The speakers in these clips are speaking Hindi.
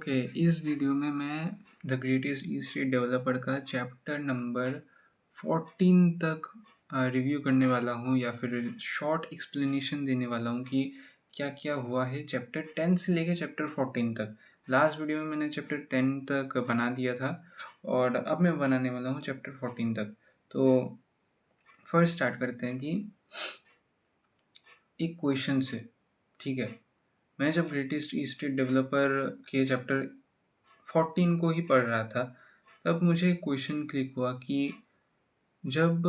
ओके, इस वीडियो में मैं द ग्रेटेस्ट ईस्ट डेवलपर का चैप्टर नंबर 14 तक रिव्यू करने वाला हूँ या फिर शॉर्ट एक्सप्लेनेशन देने वाला हूँ कि क्या क्या हुआ है चैप्टर 10 से लेकर चैप्टर 14 तक। लास्ट वीडियो में मैंने चैप्टर 10 तक बना दिया था और अब मैं बनाने वाला हूँ चैप्टर 14 तक। तो फर्स्ट स्टार्ट करते हैं कि एक क्वेश्चन से। ठीक है, मैं जब ग्रेटेस्ट ईस्ट डेवलपर के चैप्टर 14 को ही पढ़ रहा था तब मुझे क्वेश्चन क्लिक हुआ कि जब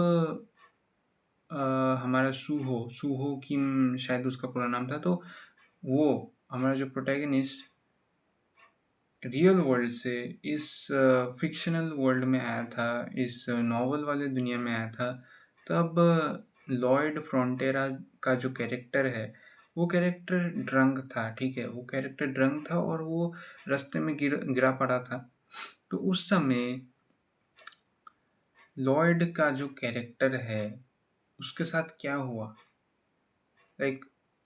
हमारा सूहो किम शायद उसका पूरा नाम था, तो वो हमारा जो प्रोटैगनिस्ट रियल वर्ल्ड से इस फिक्शनल वर्ल्ड में आया था, इस नॉवल वाले दुनिया में आया था, तब लॉयड फ्रॉन्टेरा का जो कैरेक्टर है वो कैरेक्टर ड्रंक था। ठीक है, वो कैरेक्टर ड्रंक था और वो रास्ते में गिरा पड़ा था। तो उस समय लॉयड का जो कैरेक्टर है उसके साथ क्या हुआ, लाइक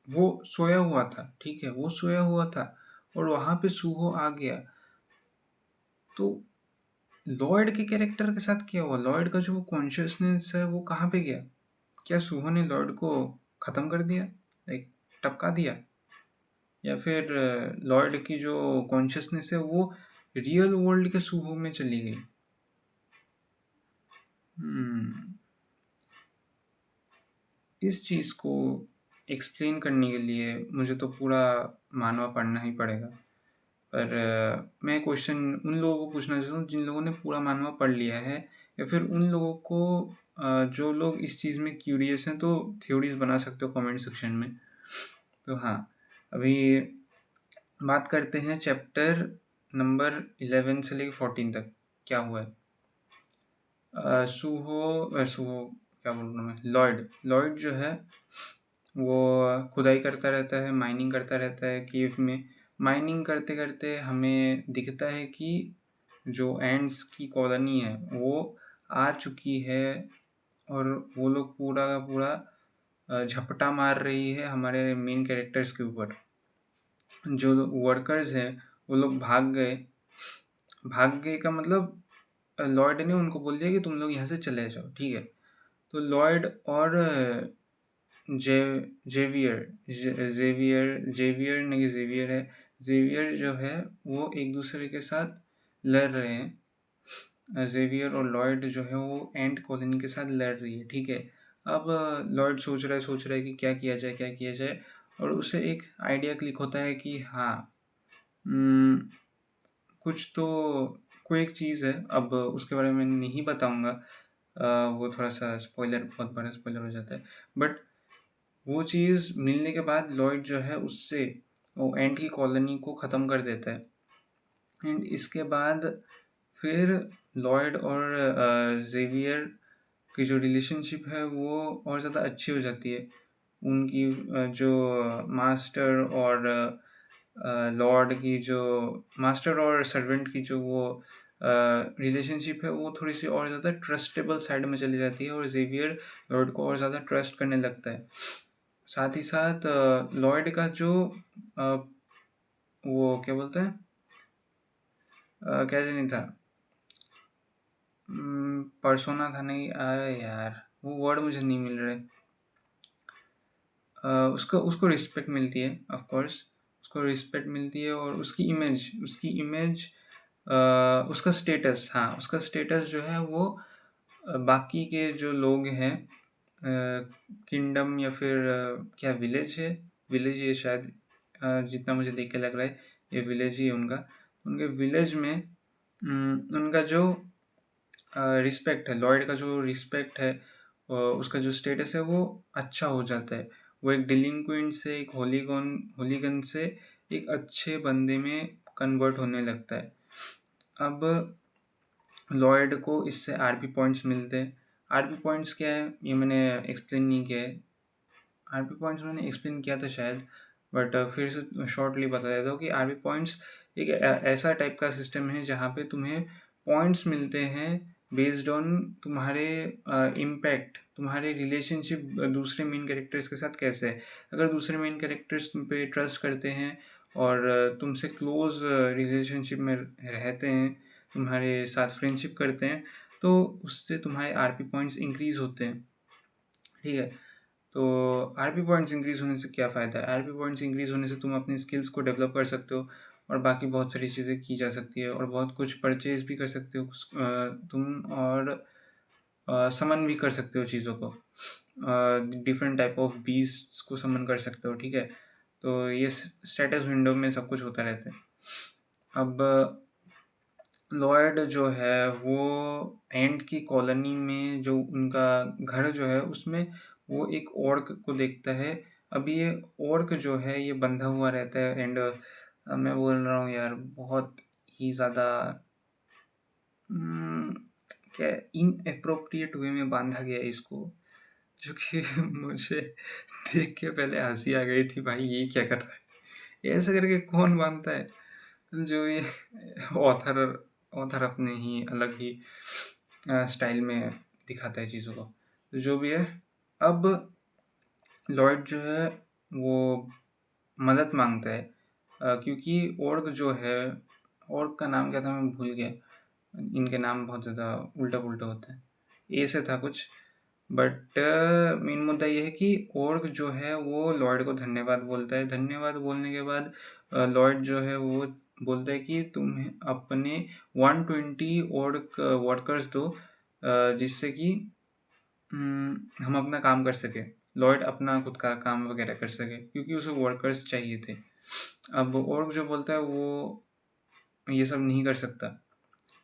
वो सोया हुआ था। ठीक है, वो सोया हुआ था और वहां पे सूहो आ गया। तो लॉयड के कैरेक्टर के साथ क्या हुआ, लॉयड का जो कॉन्शियसनेस है वो कहाँ पे गया? क्या सूहो ने लॉयड को खत्म कर दिया, लाइक टपका दिया, या फिर लॉयड की जो कॉन्शियसनेस है वो रियल वर्ल्ड के सूहो में चली गई? इस चीज़ को एक्सप्लेन करने के लिए मुझे तो पूरा मानवा पढ़ना ही पड़ेगा। पर मैं क्वेश्चन उन लोगों को पूछना चाहता हूँ जिन लोगों ने पूरा मानवा पढ़ लिया है, या फिर उन लोगों को जो लोग इस चीज़ में क्यूरियस हैं, तो थ्योरीज बना सकते हो कमेंट सेक्शन में। तो हाँ, अभी बात करते हैं चैप्टर नंबर 11 से लेकर 14 तक क्या हुआ है। सूहो क्या बोल रहा हूँ मैं, लॉयड जो है वो खुदाई करता रहता है, माइनिंग करता रहता है केव में। माइनिंग करते करते हमें दिखता है कि जो एंड्स की कॉलोनी है वो आ चुकी है और वो लोग पूरा का पूरा झपटा मार रही है हमारे मेन कैरेक्टर्स के ऊपर। जो वर्कर्स हैं वो लोग भाग गए का मतलब लॉयड ने उनको बोल दिया कि तुम लोग यहाँ से चले जाओ। ठीक है, तो लॉयड और जे जेवियर जो है वो एक दूसरे के साथ लड़ रहे हैं। जेवियर और लॉयड जो है वो एंट कॉलोनी के साथ लड़ रही है। ठीक है, अब लॉयड सोच रहा है कि क्या किया जाए, और उसे एक आइडिया क्लिक होता है कि हाँ, कुछ तो कोई एक चीज़ है। अब उसके बारे में नहीं बताऊंगा, वो थोड़ा सा स्पॉइलर, बहुत बड़ा स्पॉइलर हो जाता है। बट वो चीज़ मिलने के बाद लॉयड जो है उससे वो एंट की कॉलोनी को ख़त्म कर देता है। एंड इसके बाद फिर लॉयड और जेवियर की जो रिलेशनशिप है वो और ज़्यादा अच्छी हो जाती है। उनकी जो मास्टर और लॉर्ड की जो मास्टर और सर्वेंट की जो वो रिलेशनशिप है वो थोड़ी सी और ज़्यादा ट्रस्टेबल साइड में चली जाती है और जेवियर लॉर्ड को और ज़्यादा ट्रस्ट करने लगता है। साथ ही साथ लॉयड का जो वो क्या बोलते हैं, क्या नहीं था, पर्सोना था, नहीं यार वो वर्ड मुझे नहीं मिल रहे। उसको उसको रिस्पेक्ट मिलती है, ऑफ कोर्स उसको रिस्पेक्ट मिलती है, और उसकी इमेज उसका स्टेटस, हाँ उसका स्टेटस जो है वो बाकी के जो लोग हैं किंगडम या फिर क्या विलेज है शायद, जितना मुझे देख के लग रहा है ये विलेज ही है उनका। उनके विलेज में उनका जो रिस्पेक्ट है, लॉयड का जो रिस्पेक्ट है, उसका जो स्टेटस है वो अच्छा हो जाता है। वो एक डिलिंक्वेंट से, एक होलीगन से एक अच्छे बंदे में कन्वर्ट होने लगता है। अब लॉयड को इससे आरपी पॉइंट्स मिलते हैं। आरपी पॉइंट्स क्या है ये मैंने एक्सप्लेन नहीं किया है। आरपी पॉइंट्स मैंने एक्सप्लेन किया था शायद, बट फिर से शॉर्टली बता देता हूँ कि आरपी पॉइंट्स एक ऐसा टाइप का सिस्टम है जहाँ पे तुम्हें पॉइंट्स मिलते हैं बेस्ड ऑन तुम्हारे इम्पैक्ट, तुम्हारे रिलेशनशिप दूसरे मेन कैरेक्टर्स के साथ कैसे है। अगर दूसरे मेन कैरेक्टर्स तुम पे ट्रस्ट करते हैं और तुमसे क्लोज रिलेशनशिप में रहते हैं, तुम्हारे साथ फ्रेंडशिप करते हैं, तो उससे तुम्हारे आरपी पॉइंट्स इंक्रीज होते हैं। ठीक है, तो आरपी पॉइंट्स इंक्रीज होने से क्या फ़ायदा है? आरपी पॉइंट्स इंक्रीज होने से तुम अपनी स्किल्स को डेवलप कर सकते हो और बाकी बहुत सारी चीज़ें की जा सकती है और बहुत कुछ परचेज भी कर सकते हो तुम, और समन भी कर सकते हो चीज़ों को, डिफरेंट टाइप ऑफ बीस्ट्स को समन कर सकते हो। ठीक है, तो ये स्टेटस विंडो में सब कुछ होता रहता है। अब लॉयड जो है वो एंट की कॉलोनी में जो उनका घर जो है उसमें वो एक ऑर्क को देखता है। अब ये ऑर्क जो है ये बंधा हुआ रहता है, एंड मैं बोल रहा हूँ यार बहुत ही ज़्यादा क्या इनएप्रोप्रिएट वे में बांधा गया है इसको, जो कि मुझे देख के पहले हंसी आ गई थी, भाई ये क्या कर रहा है, ऐसे करके कौन बांधता है? जो ये ऑथर ऑथर अपने ही अलग ही स्टाइल में दिखाता है चीज़ों को, तो जो भी है। अब लॉयड जो है वो मदद मांगता है, क्योंकि ऑर्ग जो है, ऑर्ग का नाम क्या था मैं भूल गया, इनके नाम बहुत ज़्यादा उल्टा पुल्टा होता है, ए से था कुछ, बट मेन मुद्दा ये है कि ऑर्ग जो है वो लॉयड को धन्यवाद बोलता है। धन्यवाद बोलने के बाद लॉयड जो है वो बोलता है कि तुम्हें अपने 120 ऑर्ग वर्कर्स दो, जिससे कि हम अपना काम कर सके, लॉयड अपना खुद का काम वगैरह कर सके, क्योंकि उसे वर्कर्स चाहिए थे। अब ऑर्ग जो बोलता है वो ये सब नहीं कर सकता,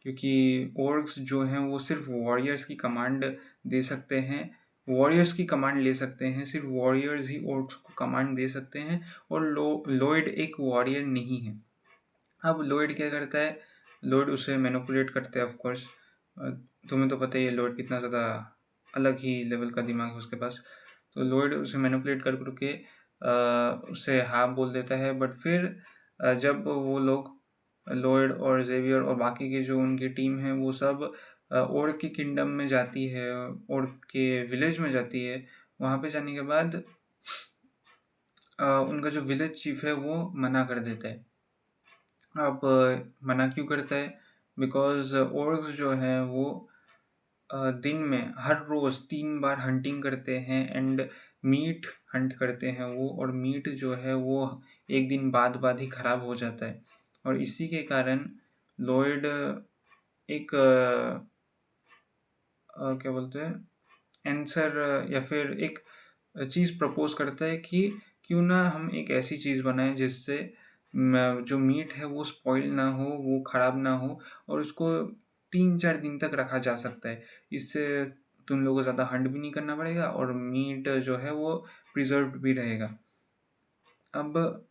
क्योंकि ऑर्ग्स जो हैं वो सिर्फ वॉरियर्स की कमांड दे सकते हैं, वॉरियर्स की कमांड ले सकते हैं, सिर्फ वॉरियर्स ही ऑर्ग्स को कमांड दे सकते हैं, और लॉयड एक वॉरियर नहीं है। अब लॉयड क्या करता है, लॉयड उसे मैनिपुलेट करता है ऑफ कोर्स, तुम्हें तो पता ही है लॉयड कितना ज़्यादा अलग ही लेवल का दिमाग है उसके पास। तो लॉयड उसे मैनिपुलेट कर करके उसे हाँ बोल देता है, बट फिर जब वो लोग लॉयड और जेवियर और बाकी के जो उनकी टीम है वो सब ओर्क की किंगडम में जाती है, ओर्क के विलेज में जाती है, वहाँ पे जाने के बाद उनका जो विलेज चीफ है वो मना कर देता है। अब मना क्यों करता है? बिकॉज ओर्ग्स जो हैं वो दिन में हर रोज़ 3 बार हंटिंग करते हैं, एंड मीट हंट करते हैं वो, और मीट जो है वो एक दिन बाद बाद ही ख़राब हो जाता है, और इसी के कारण लॉयड एक क्या बोलते हैं आंसर, या फिर एक चीज़ प्रपोज करता है कि क्यों ना हम एक ऐसी चीज़ बनाएं जिससे जो मीट है वो स्पॉइल ना हो, वो ख़राब ना हो, और उसको 3-4 दिन तक रखा जा सकता है। इससे तुम लोगों को ज़्यादा हंट भी नहीं करना पड़ेगा और मीट जो है वो प्रिजर्व्ड भी रहेगा। अब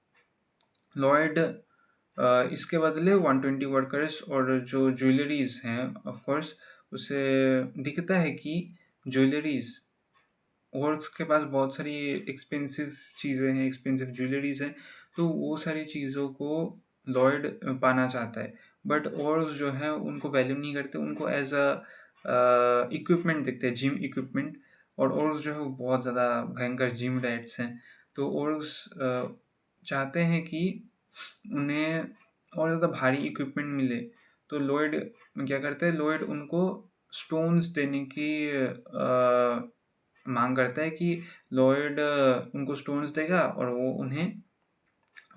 लॉयड इसके बदले 120 वर्कर्स और जो ज्वेलरीज हैं, ऑफ कोर्स उसे दिखता है कि ज्वेलरीज, ऑर्क्स के पास बहुत सारी एक्सपेंसिव चीज़ें हैं, एक्सपेंसिव ज्वेलरीज हैं, तो वो सारी चीज़ों को लॉयड पाना चाहता है, बट ऑर्क्स जो है उनको वैल्यू नहीं करते, उनको एज अ इक्विपमेंट देखते हैं, जिम इक्विपमेंट, और ऑर्क्स जो है वो बहुत ज़्यादा भयंकर जिम रैट्स हैं। तो ऑर्क्स चाहते हैं कि उन्हें और ज़्यादा भारी इक्विपमेंट मिले, तो लॉयड क्या करते हैं, लॉयड उनको स्टोन्स देने की मांग करता है कि लॉयड उनको स्टोन्स देगा और वो उन्हें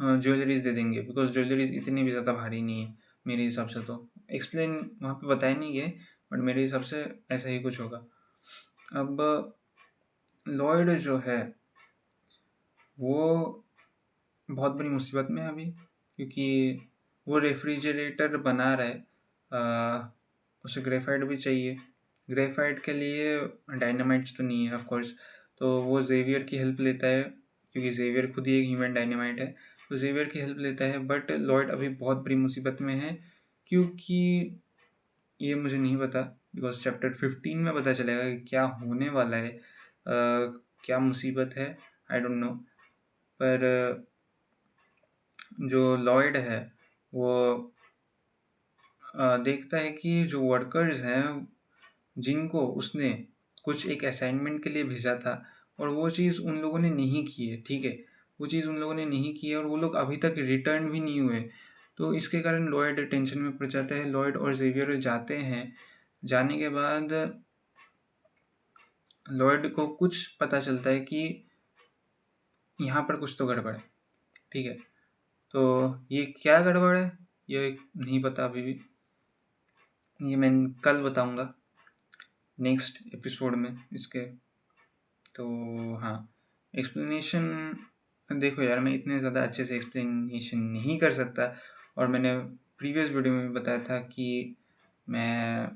ज्वेलरीज दे देंगे, बिकॉज ज्वेलरीज इतनी भी ज़्यादा भारी नहीं है मेरे हिसाब से। तो एक्सप्लेन वहाँ पे बताया नहीं है, बट मेरे हिसाब से ऐसा ही कुछ होगा। अब लॉयड जो है वो बहुत बड़ी मुसीबत में है अभी, क्योंकि वो रेफ्रिजरेटर बना रहा है, उसे ग्रेफाइट भी चाहिए। ग्रेफाइट के लिए डायनामाइट्स तो नहीं है ऑफ कोर्स, तो वो जेवियर की हेल्प लेता है, क्योंकि जेवियर खुद ही एक ह्यूमन डायनामाइट है, तो जेवियर की हेल्प लेता है। बट लॉयड अभी बहुत बड़ी मुसीबत में है, क्योंकि ये मुझे नहीं पता, बिकॉज चैप्टर 15 में पता चलेगा कि क्या होने वाला है, क्या मुसीबत है, आई डोंट नो। पर जो लॉयड है वो देखता है कि जो वर्कर्स हैं जिनको उसने कुछ एक असाइनमेंट के लिए भेजा था और वो चीज़ उन लोगों ने नहीं की है, ठीक है, वो चीज़ उन लोगों ने नहीं की है और वो लोग अभी तक रिटर्न भी नहीं हुए। तो इसके कारण लॉयड टेंशन में पड़ जाता है। लॉयड और जेवियर जाते हैं, जाने के बाद लॉयड को कुछ पता चलता है कि यहाँ पर कुछ तो गड़बड़ है, ठीक है। तो ये क्या गड़बड़ है ये नहीं पता अभी भी, ये मैं कल बताऊंगा नेक्स्ट एपिसोड में इसके। तो हाँ, एक्सप्लेनेशन देखो यार, मैं इतने ज़्यादा अच्छे से एक्सप्लेनेशन नहीं कर सकता, और मैंने प्रीवियस वीडियो में भी बताया था कि मैं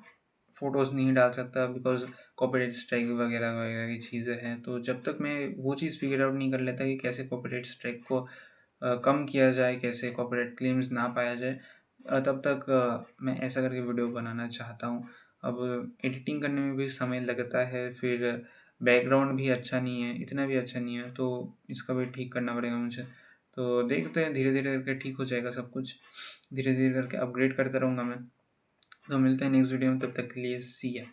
फ़ोटोज़ नहीं डाल सकता बिकॉज कॉपीराइट स्ट्राइक वगैरह वगैरह की चीज़ें हैं। तो जब तक मैं वो चीज़ फिगर आउट नहीं कर लेता कि कैसे कॉपीराइट स्ट्राइक को कम किया जाए, कैसे कॉपीराइट क्लेम्स ना पाया जाए, तब तक मैं ऐसा करके वीडियो बनाना चाहता हूँ। अब एडिटिंग करने में भी समय लगता है, फिर बैकग्राउंड भी अच्छा नहीं है, इतना भी अच्छा नहीं है, तो इसका भी ठीक करना पड़ेगा मुझे। तो देखते हैं, धीरे धीरे करके ठीक हो जाएगा सब कुछ, धीरे धीरे करके अपग्रेड करता रहूँगा मैं। तो मिलते हैं नेक्स्ट वीडियो में, तब तक के लिए सी या।